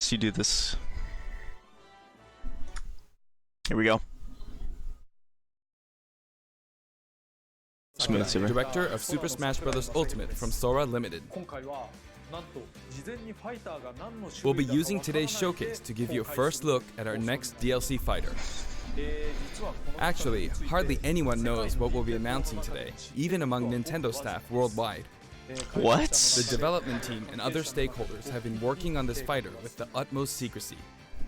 So you do this. Here we go. Smooth Super. Director of Super Smash Bros. Ultimate from Sora Limited. We'll be using today's showcase to give you a first look at our next DLC fighter. Actually, hardly anyone knows what we'll be announcing today, even among Nintendo staff worldwide. What? The development team and other stakeholders have been working on this fighter with the utmost secrecy.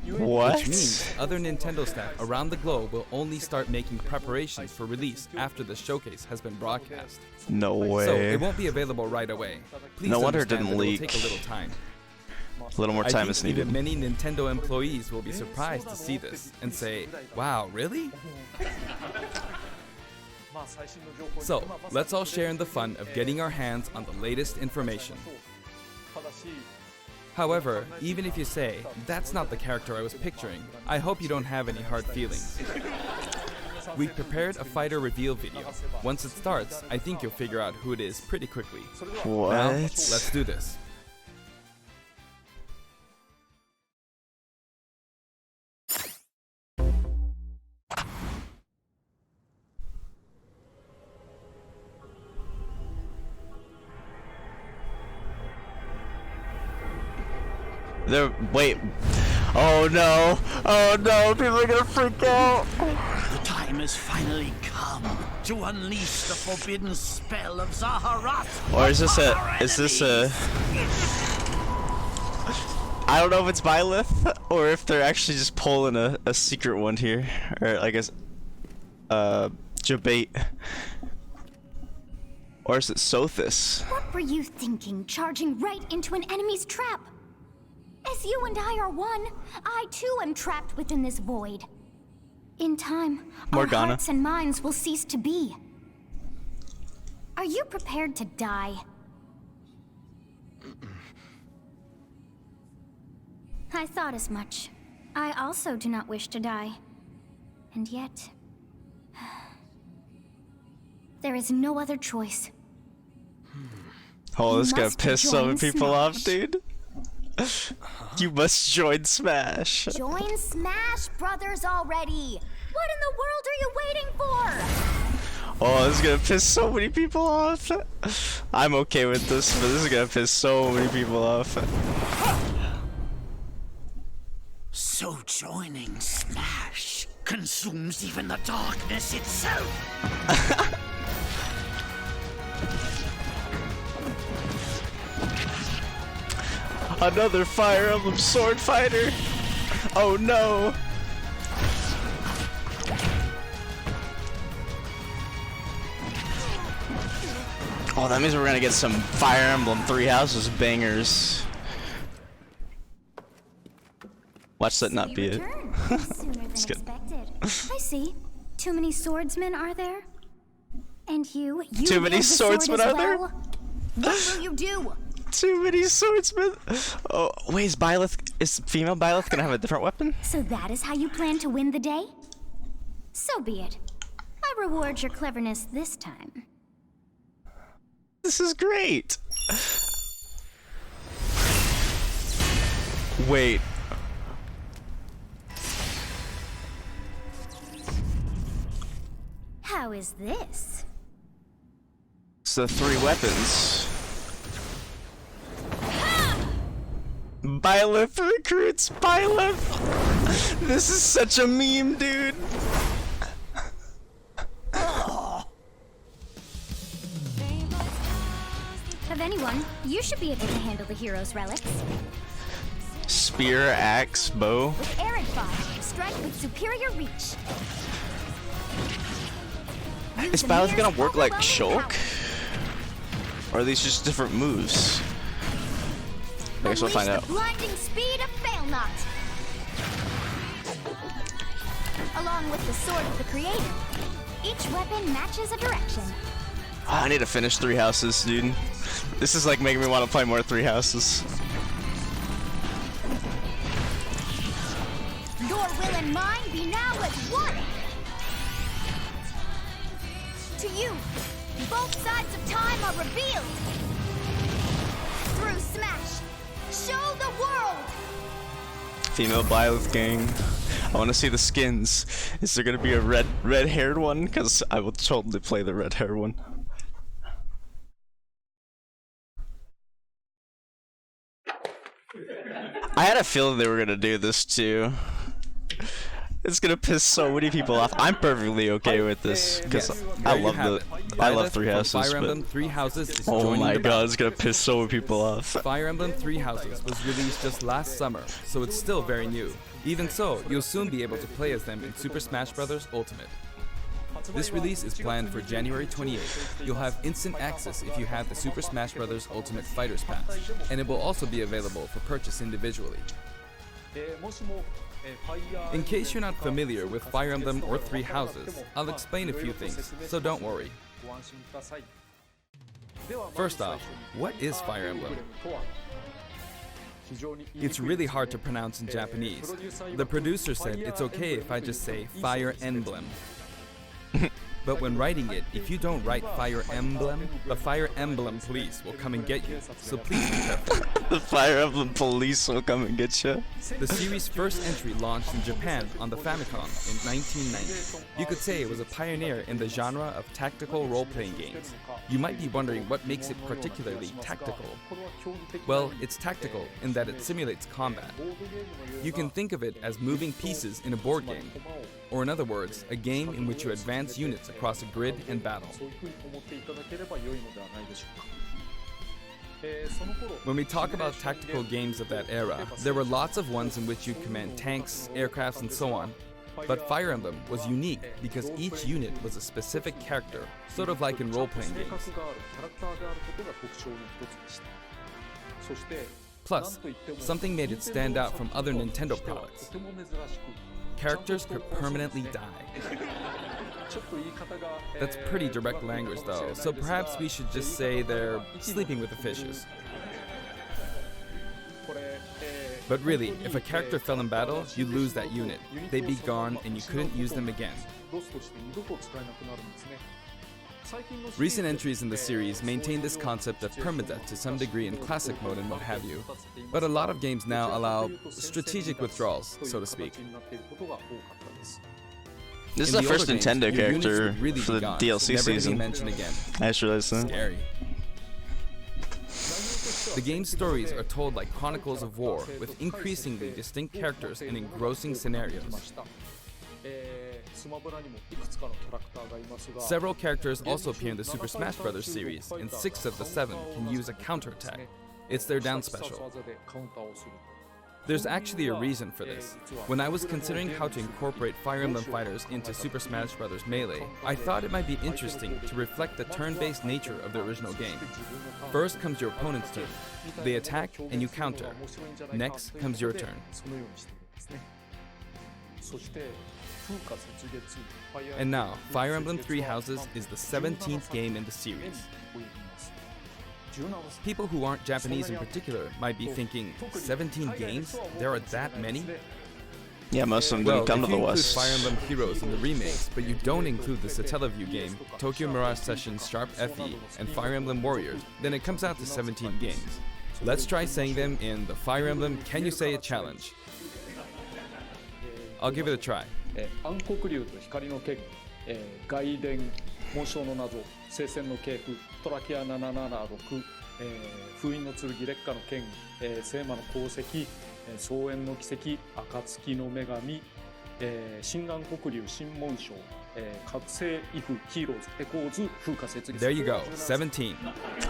What? Which means other Nintendo staff around the globe will only start making preparations for release after the showcase has been broadcast. No way. So it won't be available right away. Please no wonder it understand didn't that leak. It'll take a little time. A little more time I is think needed. even many Nintendo employees will be surprised to see this and say, "Wow, really?" So, let's all share in the fun of getting our hands on the latest information. However, even if you say, "That's not the character I was picturing," I hope you don't have any hard feelings. We've prepared a fighter reveal video. Once it starts, I think you'll figure out who it is pretty quickly. What? Now, let's do this. Wait. Oh no. Oh no, people are gonna freak out. The time has finally come to unleash the forbidden spell of Zaharat. Or is this a I don't know if it's Byleth or if they're actually just pulling a secret one here. Or I guess Jabate. Or is it Sothis? What were you thinking, charging right into an enemy's trap? As you and I are one, I too am trapped within this void. In time, Morgana. our hearts and minds will cease to be. Are you prepared to die? I thought as much. I also do not wish to die. And yet... there is no other choice. Oh, this is gonna must piss so many join people off, Smash. dude. You must join Smash. Join Smash Brothers already! What in the world are you waiting for? Oh, this is gonna piss so many people off. I'm okay with this, but this is gonna piss so many people off. So joining Smash consumes even the darkness itself. Another Fire Emblem sword fighter. Oh no. Oh, that means we're gonna get some Fire Emblem Three Houses bangers. Watch that not be it. Sooner than It's good. expected. I see. Too many swordsmen are there? And you Too many wield the sword swordsmen as are there? well? What will you do? Too many swordsmen. Oh, wait, is female Byleth gonna have a different weapon? So that is how you plan to win the day? So be it. I reward your cleverness this time. This is great. Wait. How is this? So 3 weapons. Byleth recruits Byleth. This is such a meme, dude. Of anyone, you should be able to handle the hero's relics. Spear, axe, bow. With arid fire, strike with superior reach. Is Byleth gonna work like Shulk? Or are these just different moves? I guess we'll find out. The blinding speed of Failnaught. Along with the sword of the creator, each weapon matches a direction. I need to finish 3 houses, dude. This is like making me want to play more 3 houses. Your will and mine be now as one. To you, both sides of time are revealed. Through Smash, show the world Female Byleth gang. I want to see the skins. Is there gonna be a red-haired one? Cause I will totally play the red-haired one. I had a feeling they were gonna do this too. It's gonna piss so many people off. I'm perfectly okay with this because I love Three Houses. Fire Emblem Three Houses is Oh joining my the god, it's gonna piss so many people off. Fire Emblem Three Houses was released just last summer, so it's still very new. Even so, you'll soon be able to play as them in Super Smash Bros. Ultimate. This release is planned for January 28th. You'll have instant access if you have the Super Smash Bros. Ultimate Fighters Pass, and it will also be available for purchase individually. In case you're not familiar with Fire Emblem or Three Houses, I'll explain a few things, so don't worry. First off, what is Fire Emblem? It's really hard to pronounce in Japanese. The producer said it's okay if I just say Fire Emblem. But when writing it, if you don't write Fire Emblem, the Fire Emblem police will come and get you, so please be careful. The Fire Emblem police will come and get you. The series' first entry launched in Japan on the Famicom in 1990. You could say it was a pioneer in the genre of tactical role-playing games. You might be wondering what makes it particularly tactical. Well, it's tactical in that it simulates combat. You can think of it as moving pieces in a board game, or in other words, a game in which you advance units across a grid and battle. When we talk about tactical games of that era, there were lots of ones in which you command tanks, aircrafts, and so on. But Fire Emblem was unique because each unit was a specific character, sort of like in role-playing games. Plus, something made it stand out from other Nintendo products. Characters could permanently die. That's pretty direct language though, so perhaps we should just say they're sleeping with the fishes. But really, if a character fell in battle, you'd lose that unit. They'd be gone and you couldn't use them again. Recent entries in the series maintain this concept of permadeath to some degree in classic mode and what have you, but a lot of games now allow strategic withdrawals, so to speak. This is the first games, Nintendo your units character would really for be the gone, DLC never to be season. mentioned again. I just realized that. Scary. The game's stories are told like chronicles of war, with increasingly distinct characters and engrossing scenarios. Several characters also appear in the Super Smash Bros. Series, and 6 of the 7 can use a counterattack. It's their down special. There's actually a reason for this. When I was considering how to incorporate Fire Emblem fighters into Super Smash Bros. Melee, I thought it might be interesting to reflect the turn-based nature of the original game. First comes your opponent's turn. They attack and you counter. Next comes your turn. And now, Fire Emblem Three Houses is the 17th game in the series. People who aren't Japanese in particular might be thinking, 17 games? There are that many? Yeah, most of them didn't come to the West. Well, if you include Fire Emblem Heroes in the remakes, but you don't include the Satellaview game, Tokyo Mirage Sessions Sharp FE, and Fire Emblem Warriors, then it comes out to 17 games. Let's try saying them in the Fire Emblem Can You Say It challenge. I'll give it a try. 暗黒竜と光の剣、外伝紋章の謎、聖戦の系譜、トラキア776、封印の剣、烈火の剣、聖魔の功績、草原の奇跡、暁の女神、新暗黒竜新紋章、覚醒イフヒーローズエコーズ風化雪月。 There you go, 17.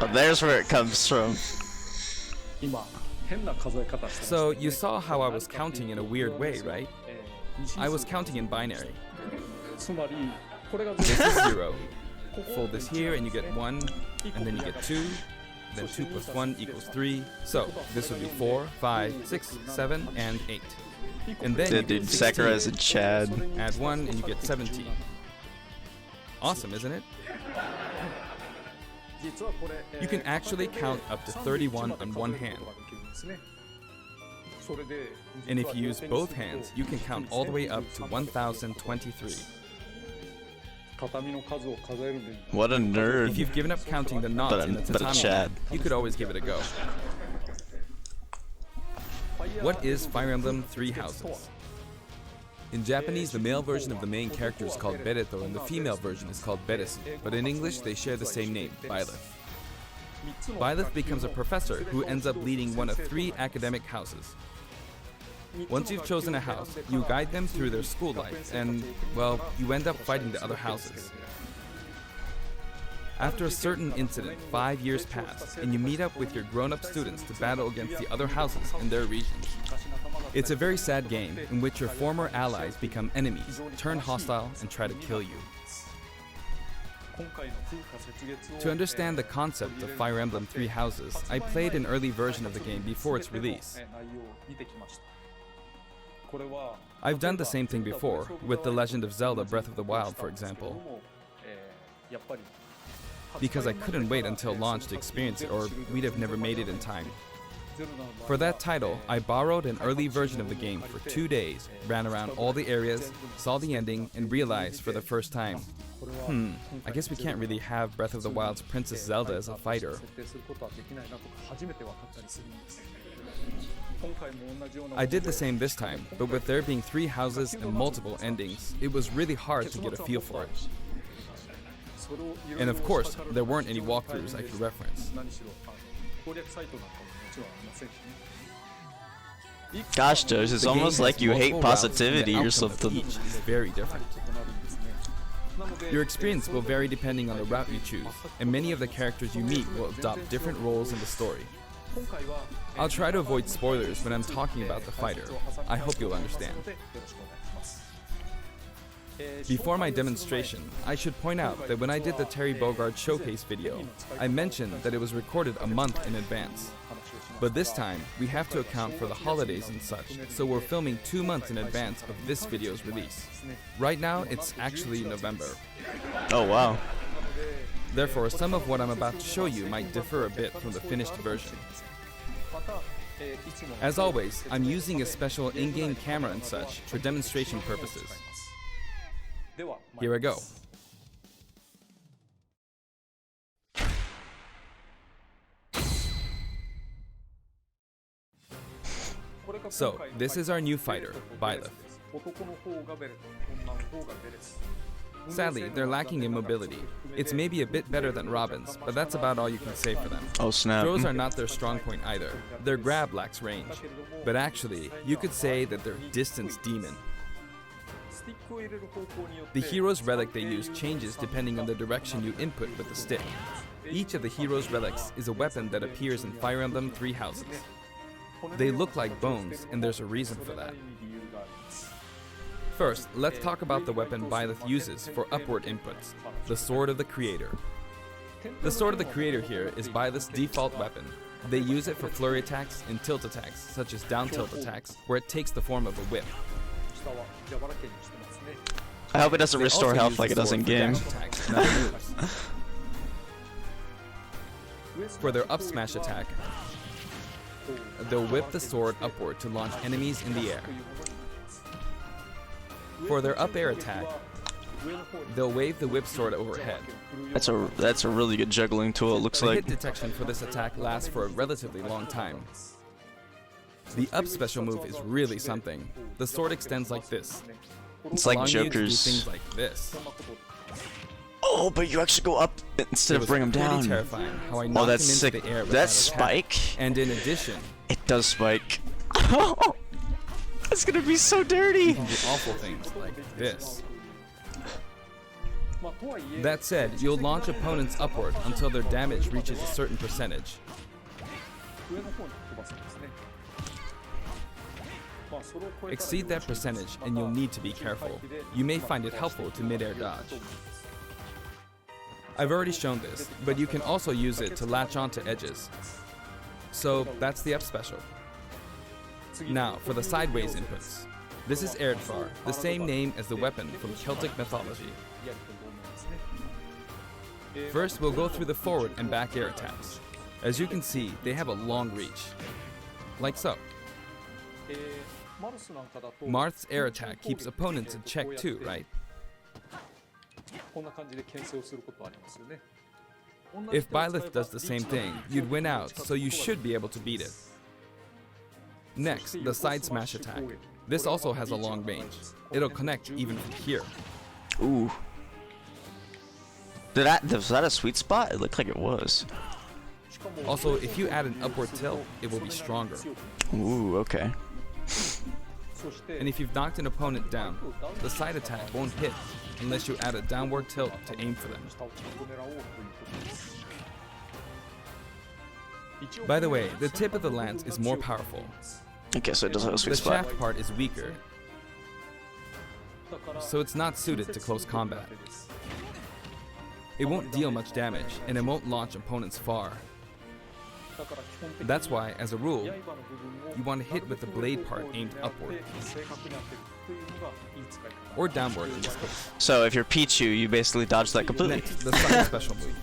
Oh, there's where it comes from. 今変な数え方してます。 So you saw how I was counting in a weird way, right? I was counting in binary. つまりこれが This is 0. Fold this here and you get 1, and then you get 2, then 2 plus 1 equals 3. So this would be 4, 5, 6, 7, and 8. And then you Dude, get Sakurai 16. is a Chad. Add 1 and you get 17. Awesome, isn't it? You can actually count up to 31 on one hand. And if you use both hands, you can count all the way up to 1023. What a nerd. If you've given up counting the knots in the but a tatami Chad. mat, you could always give it a go. What is Fire Emblem Three Houses? In Japanese, the male version of the main character is called Byleth, and the female version is called Byleth, but in English they share the same name, Byleth. Byleth becomes a professor who ends up leading one of 3 academic houses. Once you've chosen a house, you guide them through their school life, and, well, you end up fighting the other houses. After a certain incident, 5 years pass, and you meet up with your grown-up students to battle against the other houses in their regions. It's a very sad game in which your former allies become enemies, turn hostile, and try to kill you. To understand the concept of Fire Emblem Three Houses, I played an early version of the game before its release. I've done the same thing before, with The Legend of Zelda Breath of the Wild, for example. Because I couldn't wait until launch to experience it, or we'd have never made it in time. For that title, I borrowed an early version of the game for 2 days, ran around all the areas, saw the ending, and realized for the first time, I guess we can't really have Breath of the Wild's Princess Zelda as a fighter. I did the same this time, but with there being 3 houses and multiple endings, it was really hard to get a feel for it. And of course, there weren't any walkthroughs I could reference. Gosh, Josh, it's almost like you hate positivity or something. Each is very different. Your experience will vary depending on the route you choose, and many of the characters you meet will adopt different roles in the story. I'll try to avoid spoilers when I'm talking about the fighter. I hope you'll understand. Before my demonstration, I should point out that when I did the Terry Bogard showcase video, I mentioned that it was recorded a month in advance. But this time, we have to account for the holidays and such, so we're filming 2 months in advance of this video's release. Right now, it's actually November. Oh wow. Therefore, some of what I'm about to show you might differ a bit from the finished version. As always, I'm using a special in-game camera and such for demonstration purposes. Here I go. So, this is our new fighter, Byleth. Sadly, they're lacking in mobility. It's maybe a bit better than Robin's, but that's about all you can say for them. Oh snap. Throws are not their strong point either. Their grab lacks range. But actually, you could say that they're distance demon. The hero's relic they use changes depending on the direction you input with the stick. Each of the hero's relics is a weapon that appears in Fire Emblem Three Houses. They look like bones, and there's a reason for that. First, let's talk about the weapon Byleth uses for upward inputs, the Sword of the Creator. The Sword of the Creator here is Byleth's default weapon. They use it for flurry attacks and tilt attacks, such as down tilt attacks, where it takes the form of a whip. I hope it doesn't restore health like it does in game. For their up smash attack, they'll whip the sword upward to launch enemies in the air. For their up air attack, they'll wave the whip sword overhead. That's a really good juggling tool, it looks The like. hit detection for this attack lasts for a relatively long time. The up special move is really something. The sword extends like this. It's like allowing you to do Joker's. things like this. Oh, but you actually go up instead of bring him down. Terrifying how I Oh, knocked that's him sick. into the air with That attack. spike. And in addition, It does spike. That's gonna be so dirty. you can do awful things like this. That said, you'll launch opponents upward until their damage reaches a certain percentage. Exceed that percentage and you'll need to be careful. You may find it helpful to mid-air dodge. I've already shown this, but you can also use it to latch onto edges. So that's the up special. Now for the sideways inputs. This is Erdvar, the same name as the weapon from Celtic mythology. First, we'll go through the forward and back air attacks. As you can see, they have a long reach. Like so. Marth's air attack keeps opponents in check too, right? If Byleth does the same thing, you'd win out, so you should be able to beat it. Next, the side smash attack. This also has a long range. It'll connect even from here. Ooh. Was that a sweet spot? It looked like it was. Also, if you add an upward tilt, it will be stronger. Ooh, okay. And if you've knocked an opponent down, the side attack won't hit unless you add a downward tilt to aim for them. By the way, the tip of the lance is more powerful. Okay, so it does have a sweet The spot. shaft part is weaker, so it's not suited to close combat. It won't deal much damage, and it won't launch opponents far. That's why, as a rule, you want to hit with the blade part aimed upward. Or downward in this case. So if you're Pichu, you basically dodge that completely. Next, the side special move.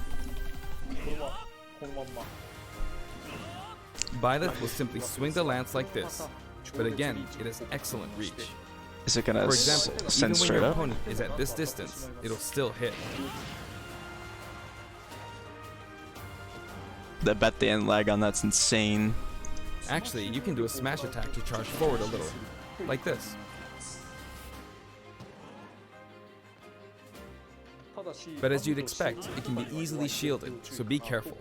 Byleth will simply swing the lance like this, but again, it has excellent reach. Is it gonna For example, send even when straight your up? opponent is at this distance, it'll still hit. The bet the end lag on that's insane. Actually, you can do a smash attack to charge forward a little, like this. But as you'd expect, it can be easily shielded, so be careful.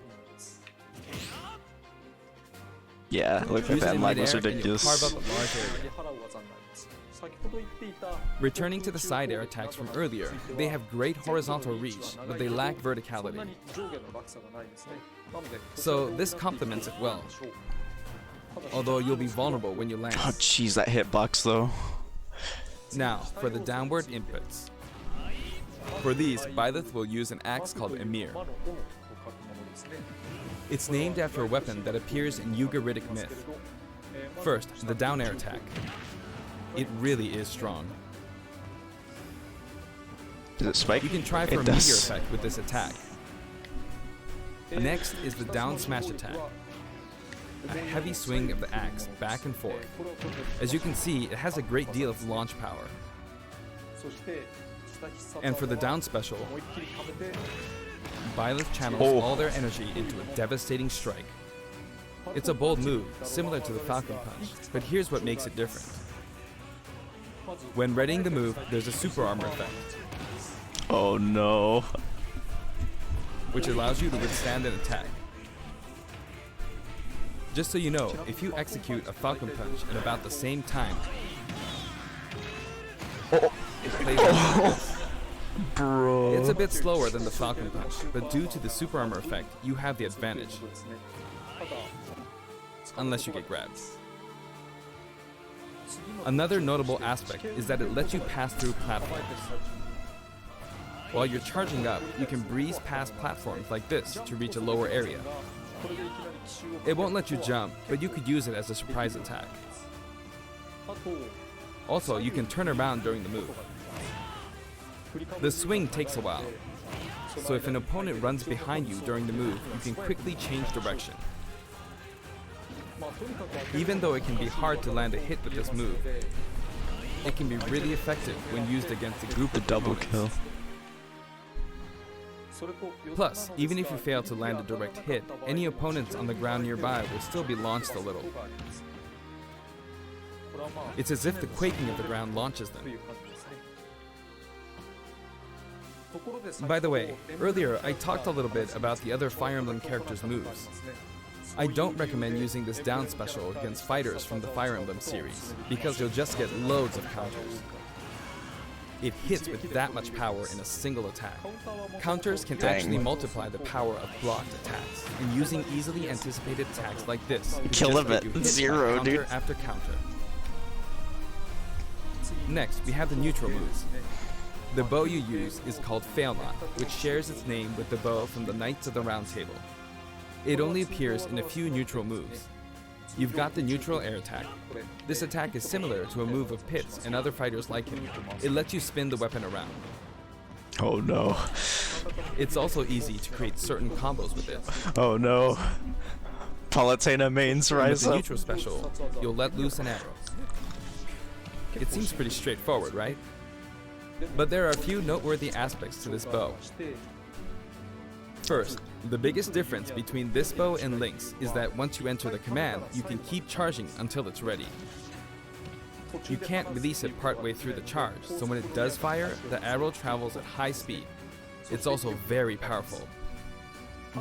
Yeah, look at Use it that in lag was midair and you'll carve ridiculous. up a large area. Returning to the side air attacks from earlier, they have great horizontal reach, but they lack verticality. So this complements it well, although you'll be vulnerable when you land. Oh jeez, that hitbox though. Now, for the downward inputs. For these, Byleth will use an axe called Emir. It's named after a weapon that appears in Ugaritic myth. First, the down air attack. It really is strong. Does it spike? You can try for It a meteor does. effect with this attack. Next is the down smash attack. A heavy swing of the axe back and forth. As you can see, it has a great deal of launch power. And for the down special, Byleth channels all their energy into a devastating strike. It's a bold move, similar to the Falcon Punch, but here's what makes it different. When readying the move, there's a super armor effect, Oh no. which allows you to withstand an attack. Just so you know, if you execute a Falcon Punch at about the same time, it plays out like this. Bro. It's a bit slower than the Falcon Punch, but due to the super armor effect, you have the advantage. Unless you get grabbed. Another notable aspect is that it lets you pass through platforms. While you're charging up, you can breeze past platforms like this to reach a lower area. It won't let you jump, but you could use it as a surprise attack. Also, you can turn around during the move. The swing takes a while, so if an opponent runs behind you during the move, you can quickly change direction. Even though it can be hard to land a hit with this move, it can be really effective when used against a group of Double opponents. kill. Plus, even if you fail to land a direct hit, any opponents on the ground nearby will still be launched a little. It's as if the quaking of the ground launches them. By the way, earlier I talked a little bit about the other Fire Emblem characters' moves. I don't recommend using this down special against fighters from the Fire Emblem series, because you'll just get loads of counters. It hits with that much power in a single attack. Counters can actually multiply the power of blocked attacks, and using easily anticipated attacks like this, Kill just them let at you hit zero, counter dude. after counter. Next, we have the neutral moves. The bow you use is called Failnaught, which shares its name with the bow from the Knights of the Round Table. It only appears in a few neutral moves. You've got the neutral air attack. This attack is similar to a move of Pit's and other fighters like him. It lets you spin the weapon around. Oh no. It's also easy to create certain combos with it. Oh no. Palutena mains And with rise the up. neutral special, you'll let loose an arrow. It seems pretty straightforward, right? But there are a few noteworthy aspects to this bow. First, The biggest difference between this bow and Link's is that once you enter the command, you can keep charging until it's ready. You can't release it partway through the charge, so when it does fire, the arrow travels at high speed. It's also very powerful.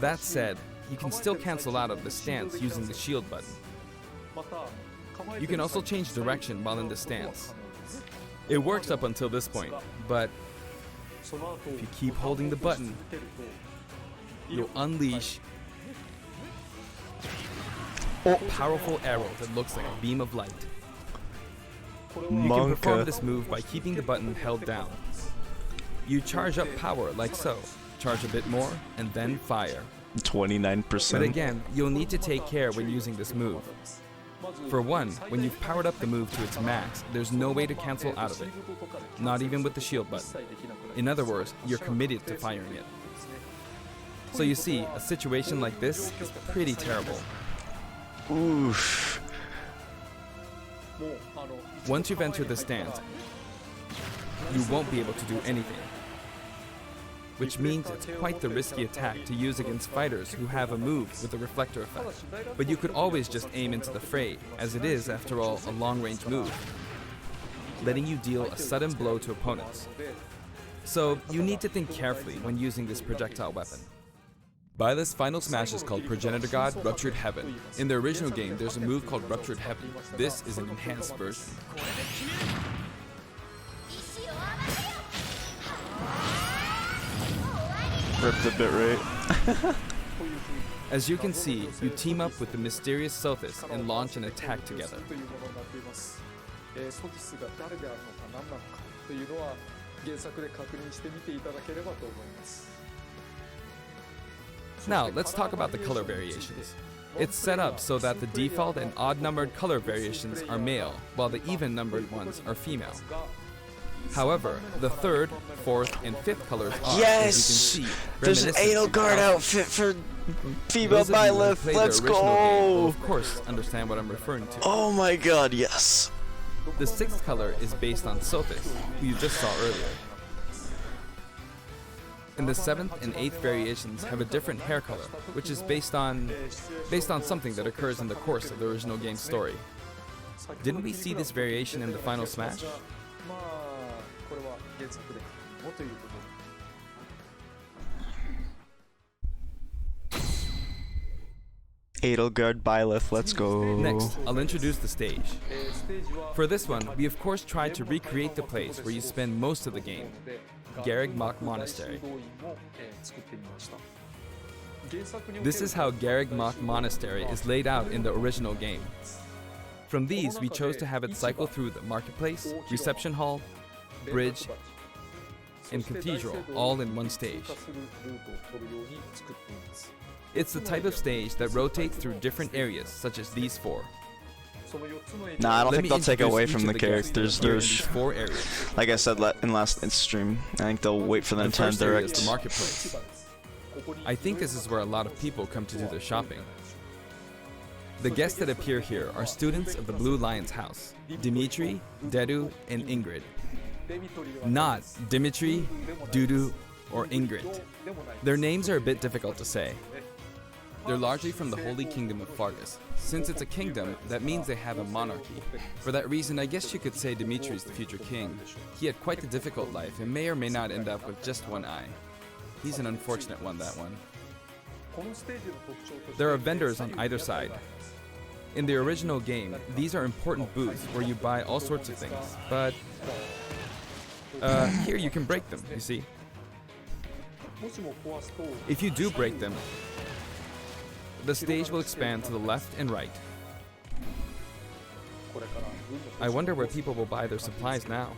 That said, you can still cancel out of the stance using the shield button. You can also change direction while in the stance. It works up until this point, but if you keep holding the button, you'll unleash a powerful arrow that looks like a beam of light. You can perform this move by keeping the button held down. You charge up power like so, charge a bit more, and then fire. 29%. But again, you'll need to take care when using this move. For one, when you've powered up the move to its max, there's no way to cancel out of it. Not even with the shield button. In other words, you're committed to firing it. So you see, a situation like this is pretty terrible. Oof. Once you've entered the stance, you won't be able to do anything. Which means it's quite the risky attack to use against fighters who have a move with a reflector effect. But you could always just aim into the fray, as it is, after all, a long-range move, letting you deal a sudden blow to opponents. So you need to think carefully when using this projectile weapon. Byleth's final smash is called Progenitor God Ruptured Heaven. In the original game, there's a move called Ruptured Heaven. This is an enhanced version. Rip the bitrate. As you can see, you team up with the mysterious Sothis and launch an attack together. Now, let's talk about the color variations. It's set up so that the default and odd-numbered color variations are male, while the even-numbered ones are female. However, the third, fourth, and fifth colors are, yes! as you can see, There's an Edelgard outfit for female Byleth. Let's go! Will of course understand what I'm referring to. Oh my god, yes. The sixth color is based on Sothis, who you just saw earlier. And the seventh and eighth variations have a different hair color, which is based on something that occurs in the course of the original game's story. Didn't we see this variation in the final smash? Edelgard Byleth, let's go. Next, I'll introduce the stage. For this one, we of course tried to recreate the place where you spend most of the game, Garreg Mach Monastery. This is how Garreg Mach Monastery is laid out in the original game. From these, we chose to have it cycle through the marketplace, reception hall, bridge, and cathedral all in one stage. It's the type of stage that rotates through different areas, such as these four. Nah, I don't think they'll take away from the characters. There's 4 areas. Like I said in last stream, I think they'll wait for them to first area is direct. the marketplace. I think this is where a lot of people come to do their shopping. The guests that appear here are students of the Blue Lion's house, Dimitri, Dedu, and Ingrid. Not Dimitri, Dudu, or Ingrid. Their names are a bit difficult to say. They're largely from the Holy Kingdom of Fargus. Since it's a kingdom, that means they have a monarchy. For that reason, I guess you could say Dimitri's the future king. He had quite a difficult life and may or may not end up with just one eye. He's an unfortunate one, that one. There are vendors on either side. In the original game, these are important booths where you buy all sorts of things, but here you can break them, you see. If you do break them, the stage will expand to the left and right. I wonder where people will buy their supplies now.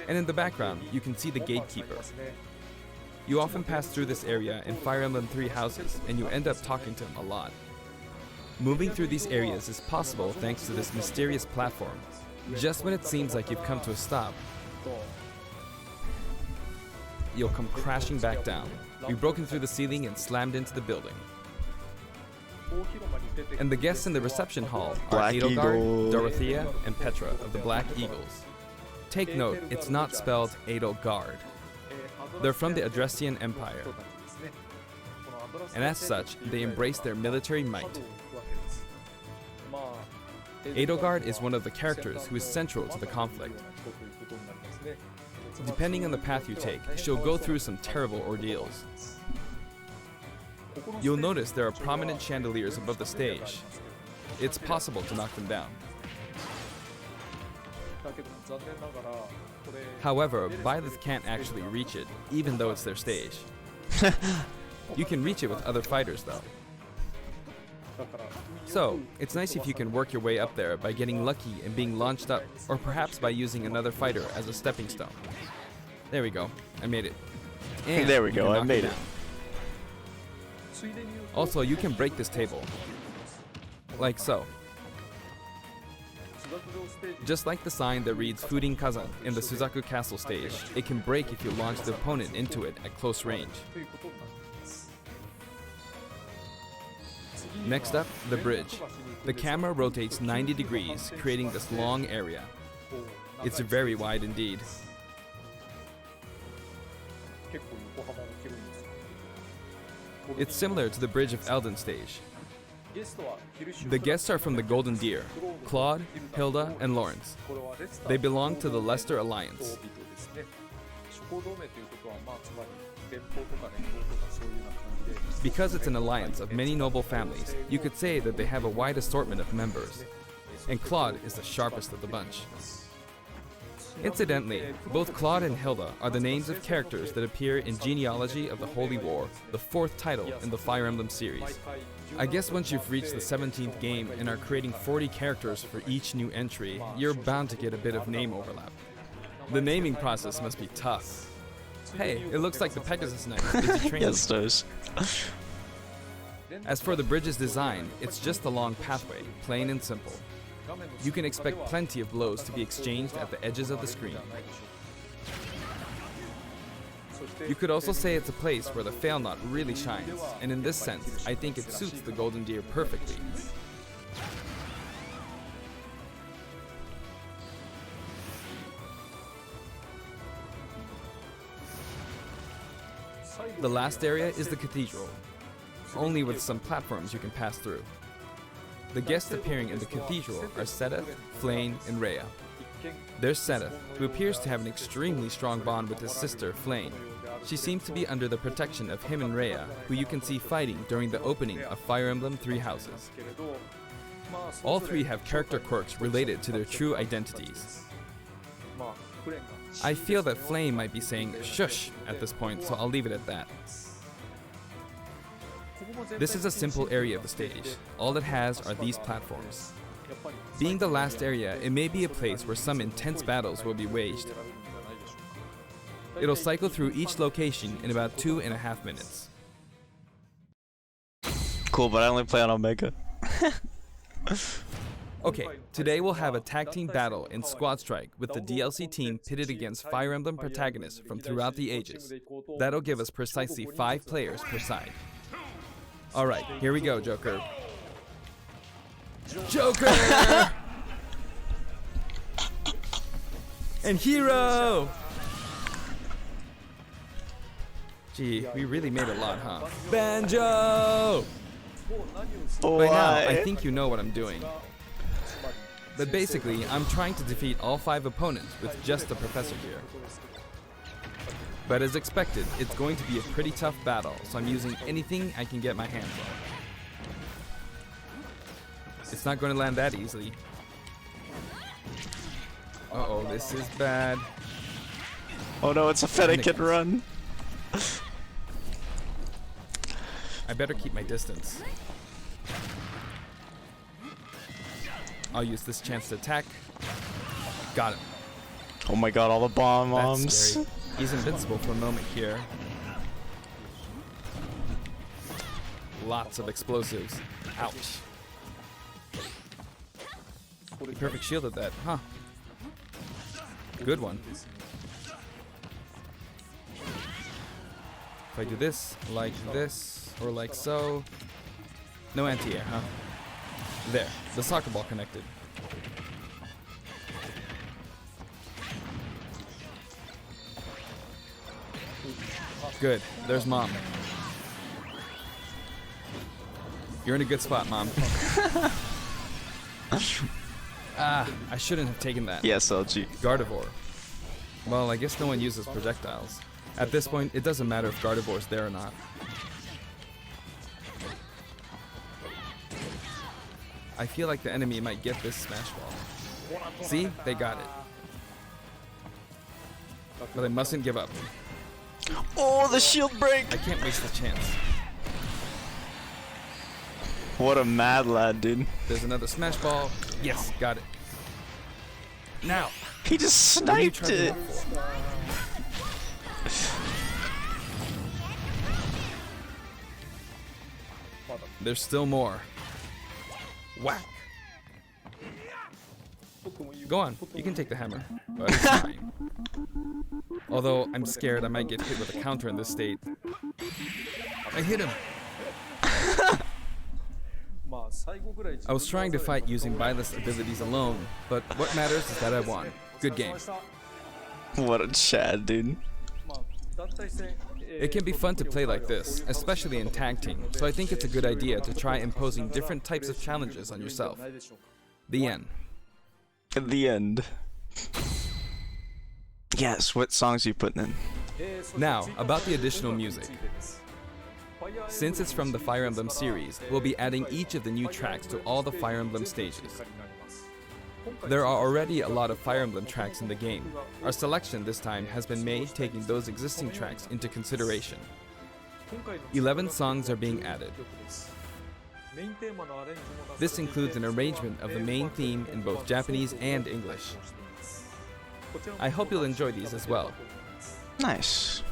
And in the background, you can see the gatekeeper. You often pass through this area in Fire Emblem 3 houses, and you end up talking to him a lot. Moving through these areas is possible thanks to this mysterious platform. Just when it seems like you've come to a stop, you'll come crashing back down. We've broken through the ceiling and slammed into the building. And the guests in the reception hall are Black Edelgard, Eagle. Dorothea, and Petra of the Black Eagles. Take note, it's not spelled Edelgard. They're from the Adrestian Empire. and as such, they embrace their military might. Edelgard is one of the characters who is central to the conflict. Depending on the path you take, she'll go through some terrible ordeals. You'll notice there are prominent chandeliers above the stage. It's possible to knock them down. However, Byleth can't actually reach it, even though it's their stage. You can reach it with other fighters, though. So, it's nice if you can work your way up there by getting lucky and being launched up, or perhaps by using another fighter as a stepping stone. There we go, I made it. And there we you go, can I knock made it down. Also, you can break this table. Like so. Just like the sign that reads Furin Kazan in the Suzaku Castle stage, it can break if you launch the opponent into it at close range. Next up, the bridge. The camera rotates 90 degrees, creating this long area. It's very wide indeed. It's similar to the Bridge of Elden stage. The guests are from the Golden Deer, Claude, Hilda, and Lawrence. They belong to the Leicester Alliance. Because it's an alliance of many noble families, you could say that they have a wide assortment of members. And Claude is the sharpest of the bunch. Incidentally, both Claude and Hilda are the names of characters that appear in Genealogy of the Holy War, the 4th title in the Fire Emblem series. I guess once you've reached the 17th game and are creating 40 characters for each new entry, you're bound to get a bit of name overlap. The naming process must be tough. Hey, it looks like the Pegasus Knight is busy training. Yes, it does. As for the bridge's design, it's just a long pathway, plain and simple. You can expect plenty of blows to be exchanged at the edges of the screen. You could also say it's a place where the fail knot really shines, and in this sense, I think it suits the Golden Deer perfectly. The last area is the cathedral, only with some platforms you can pass through. The guests appearing in the cathedral are Sedith, Flayn, and Rhea. There's Sedith, who appears to have an extremely strong bond with his sister, Flayn. She seems to be under the protection of him and Rhea, who you can see fighting during the opening of Fire Emblem Three Houses. All three have character quirks related to their true identities. I feel that Flayn might be saying shush at this point, so I'll leave it at that. This is a simple area of the stage. All it has are these platforms. Being the last area, it may be a place where some intense battles will be waged. It'll cycle through each location in about 2.5 minutes. Cool, but I only play on Omega. Okay, today we'll have a tag team battle in Squad Strike with the DLC team pitted against Fire Emblem protagonists from throughout the ages. That'll give us precisely 5 players per side. Alright, here we go, Joker. Joker! And Hero! Gee, we really made a lot, huh? Banjo! By now, I think you know what I'm doing. But basically, I'm trying to defeat all 5 opponents with just the Professor here. But as expected, it's going to be a pretty tough battle, so I'm using anything I can get my hands on. It's not going to land that easily. Uh-oh, this is bad. Oh no, it's a Fennekin run. I better keep my distance. I'll use this chance to attack. Got him. Oh my god, all the bomb That's bombs. scary. He's invincible for a moment here. Lots of explosives. Ouch. He perfect shielded that, huh? Good one. If I do this, or like so. No anti-air, huh? There, the soccer ball connected. Good, there's Mom. You're in a good spot, Mom. I shouldn't have taken that. Yes, LG. Gardevoir. Well, I guess no one uses projectiles. At this point, it doesn't matter if Gardevoir's there or not. I feel like the enemy might get this Smash Ball. See? They got it. But I mustn't give up. Oh, the shield break! I can't waste the chance. What a mad lad, dude. There's another Smash Ball. Yes, got it. Now. He just What are you sniped charging it. up for? There's still more. Whack. Go on, you can take the hammer, but it's fine. Although I'm scared I might get hit with a counter in this state. I hit him. I was trying to fight using Byleth's abilities alone, but what matters is that I won. Good game. What a Chad, dude. It can be fun to play like this, especially in tag team, so I think it's a good idea to try imposing different types of challenges on yourself. The end. In the end. Yes, what songs are you putting in? Now, about the additional music. Since it's from the Fire Emblem series, we'll be adding each of the new tracks to all the Fire Emblem stages. There are already a lot of Fire Emblem tracks in the game. Our selection this time has been made taking those existing tracks into consideration. 11 songs are being added. This includes an arrangement of the main theme in both Japanese and English. I hope you'll enjoy these as well. Nice.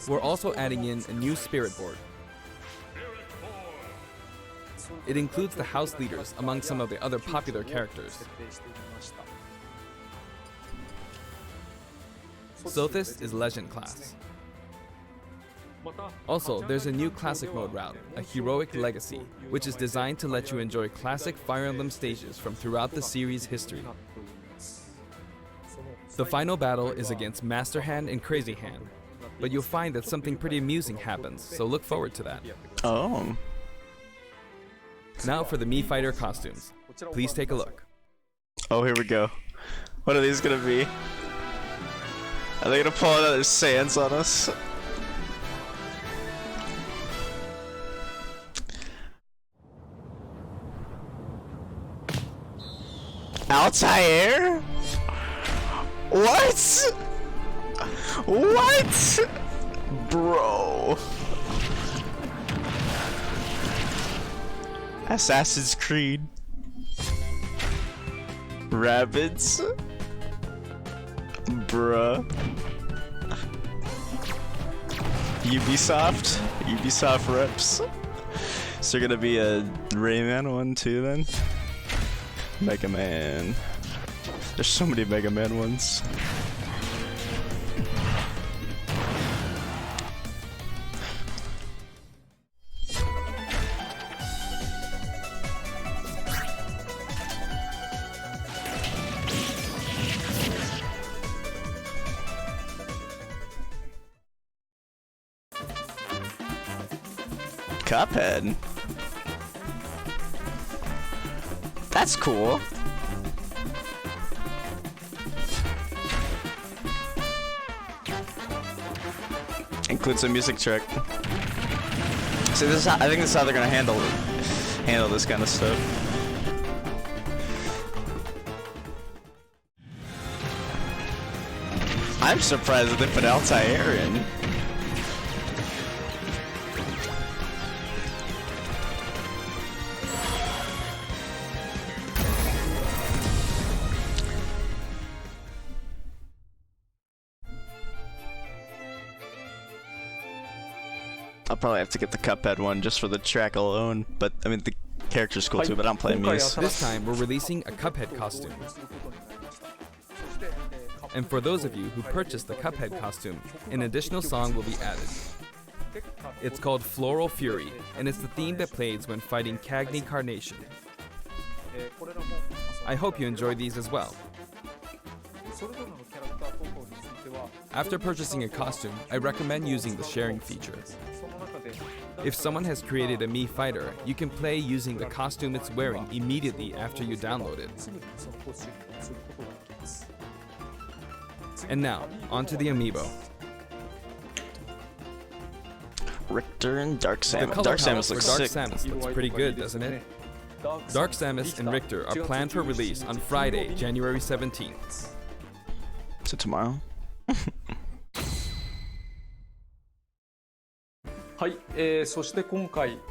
We're also adding in a new spirit board. It includes the house leaders among some of the other popular characters. Sothis is Legend class. Also, there's a new classic mode route, a Heroic Legacy, which is designed to let you enjoy classic Fire Emblem stages from throughout the series' history. The final battle is against Master Hand and Crazy Hand, but you'll find that something pretty amusing happens, so look forward to that. Oh. Now for the Mii Fighter costumes. Please take a look. Oh, here we go. What are these gonna be? Are they gonna pull another Sans on us? Altair? What? What? Bro. Assassin's Creed. Rabbids. Bruh. Ubisoft reps. So gonna be a Rayman one too then? Mega Man. There's so many Mega Man ones. Cuphead. That's cool. Includes a music track. See, this is how, I think this is how they're gonna handle this kind of stuff. I'm surprised that they put Altair in. I'll probably have to get the Cuphead one just for the track alone, but I mean the character's cool too, but I'm playing Muse. This time we're releasing a Cuphead costume. And for those of you who purchased the Cuphead costume, an additional song will be added. It's called Floral Fury, and it's the theme that plays when fighting Cagney Carnation. I hope you enjoy these as well. After purchasing a costume, I recommend using the sharing feature. If someone has created a Mii fighter, you can play using the costume it's wearing immediately after you download it. And now, onto the amiibo. Richter and Dark The Samus. color Dark palette Samus for looks Dark sick. Samus looks pretty good, doesn't it? Dark Samus and Richter are planned for release on Friday, January 17th. So tomorrow?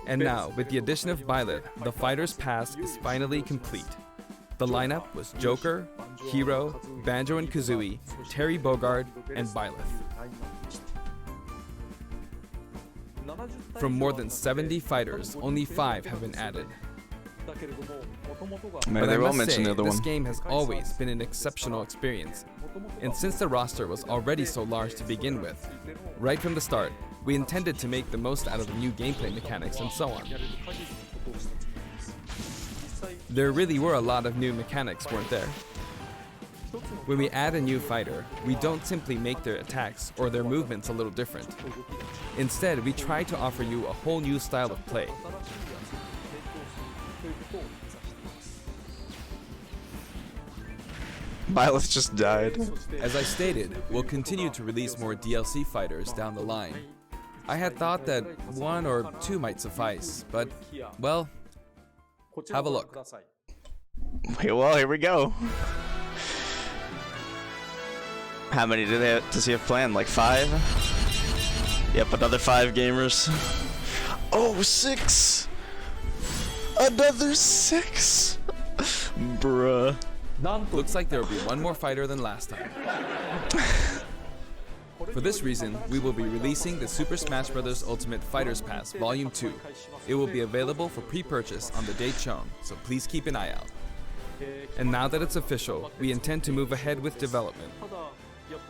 And now, with the addition of Byleth, the Fighter's Pass is finally complete. The lineup was Joker, Hero, Banjo and Kazooie, Terry Bogard, and Byleth. From more than 70 fighters, only 5 have been added. Maybe But they I will must mention say, the other this one. game has always been an exceptional experience. And since the roster was already so large to begin with, right from the start, we intended to make the most out of the new gameplay mechanics and so on. There really were a lot of new mechanics, weren't there? When we add a new fighter, we don't simply make their attacks or their movements a little different. Instead, we try to offer you a whole new style of play. Byleth just died. As I stated, we'll continue to release more DLC fighters down the line. I had thought that 1 or 2 might suffice, but, well, have a look. Okay, well, here we go. How many does he have planned? Like 5? Yep, another 5 gamers. Oh, 6! Another 6! Bruh. Looks like there will be 1 more fighter than last time. For this reason, we will be releasing the Super Smash Bros. Ultimate Fighters Pass Volume 2. It will be available for pre-purchase on the date shown, so please keep an eye out. And now that it's official, we intend to move ahead with development.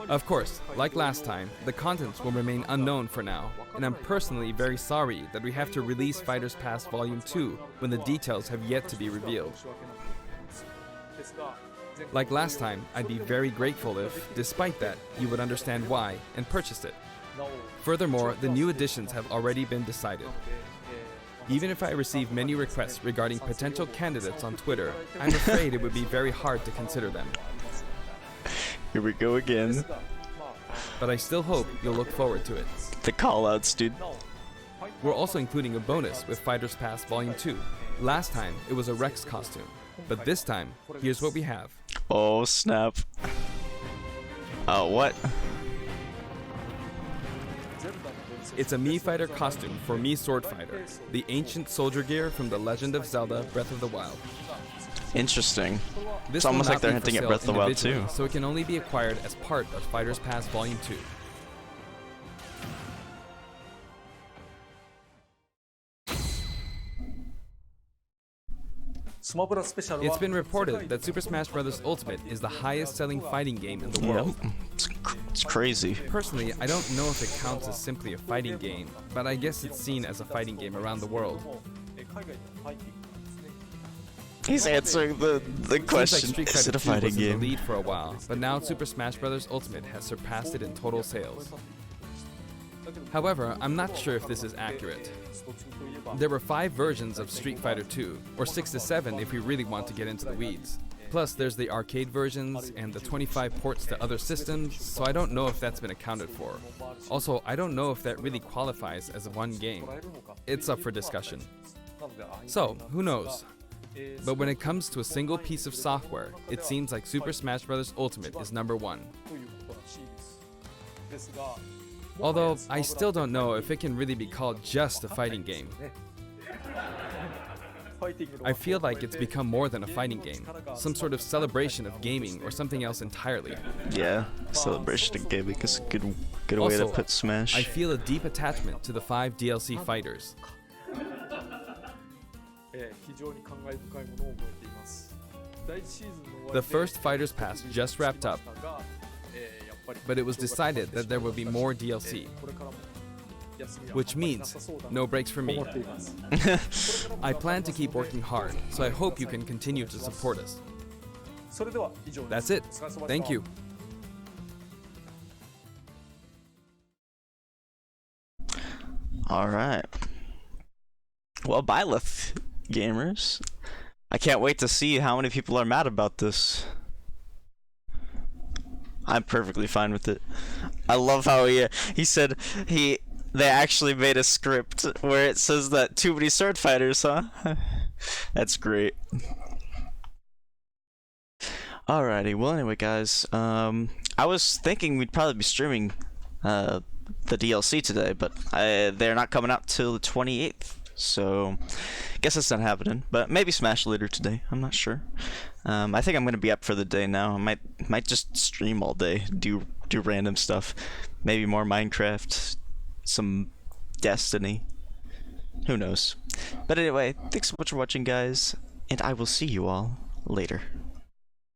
Of course, like last time, the contents will remain unknown for now, and I'm personally very sorry that we have to release Fighters Pass Volume 2 when the details have yet to be revealed. Like last time, I'd be very grateful if, despite that, you would understand why and purchase it. Furthermore, the new additions have already been decided. Even if I receive many requests regarding potential candidates on Twitter, I'm afraid it would be very hard to consider them. Here we go again. But I still hope you'll look forward to it. The callouts, dude. We're also including a bonus with Fighters Pass Volume 2. Last time, it was a Rex costume. But this time, here's what we have. Oh, snap. Oh, what? It's a Mii Fighter costume for Mii Sword Fighter, the ancient soldier gear from The Legend of Zelda Breath of the Wild. Interesting. This It's almost will like they're not be for hinting at sale Breath of the Wild individually, too. so it can only be acquired as part of Fighters Pass Volume 2. It's been reported that Super Smash Bros. Ultimate is the highest-selling fighting game in the world. Yep. It's crazy. Personally, I don't know if it counts as simply a fighting game, but I guess it's seen as a fighting game around the world. He's answering the Seems like question. Street Is Fighter it a 2 fighting was in the game? lead for a while, but now Super Smash Bros. Ultimate has surpassed it in total sales. However, I'm not sure if this is accurate. There were 5 versions of Street Fighter 2, or 6 to 7 if we really want to get into the weeds. Plus, there's the arcade versions and the 25 ports to other systems, so I don't know if that's been accounted for. Also, I don't know if that really qualifies as one game. It's up for discussion. So, who knows? But when it comes to a single piece of software, it seems like Super Smash Bros. Ultimate is number 1. Although, I still don't know if it can really be called just a fighting game. I feel like it's become more than a fighting game, some sort of celebration of gaming or something else entirely. Yeah, celebration of gaming is a good way to Also, put Smash. I feel a deep attachment to the 5 DLC fighters. The first Fighters Pass just wrapped up, but it was decided that there will be more DLC. Which means no breaks for me. I plan to keep working hard, so I hope you can continue to support us. That's it. Thank you. All right. Well, Byleth gamers, I can't wait to see how many people are mad about this. I'm perfectly fine with it. I love how he said they actually made a script where it says that too many sword fighters, huh? That's great. Alrighty, well anyway guys, I was thinking we'd probably be streaming the DLC today, but they're not coming out till the 28th, so guess that's not happening, but maybe Smash later today, I'm not sure. I think I'm gonna be up for the day now. I might just stream all day, do random stuff, maybe more Minecraft, some Destiny, who knows. But anyway, thanks so much for watching guys, and I will see you all later.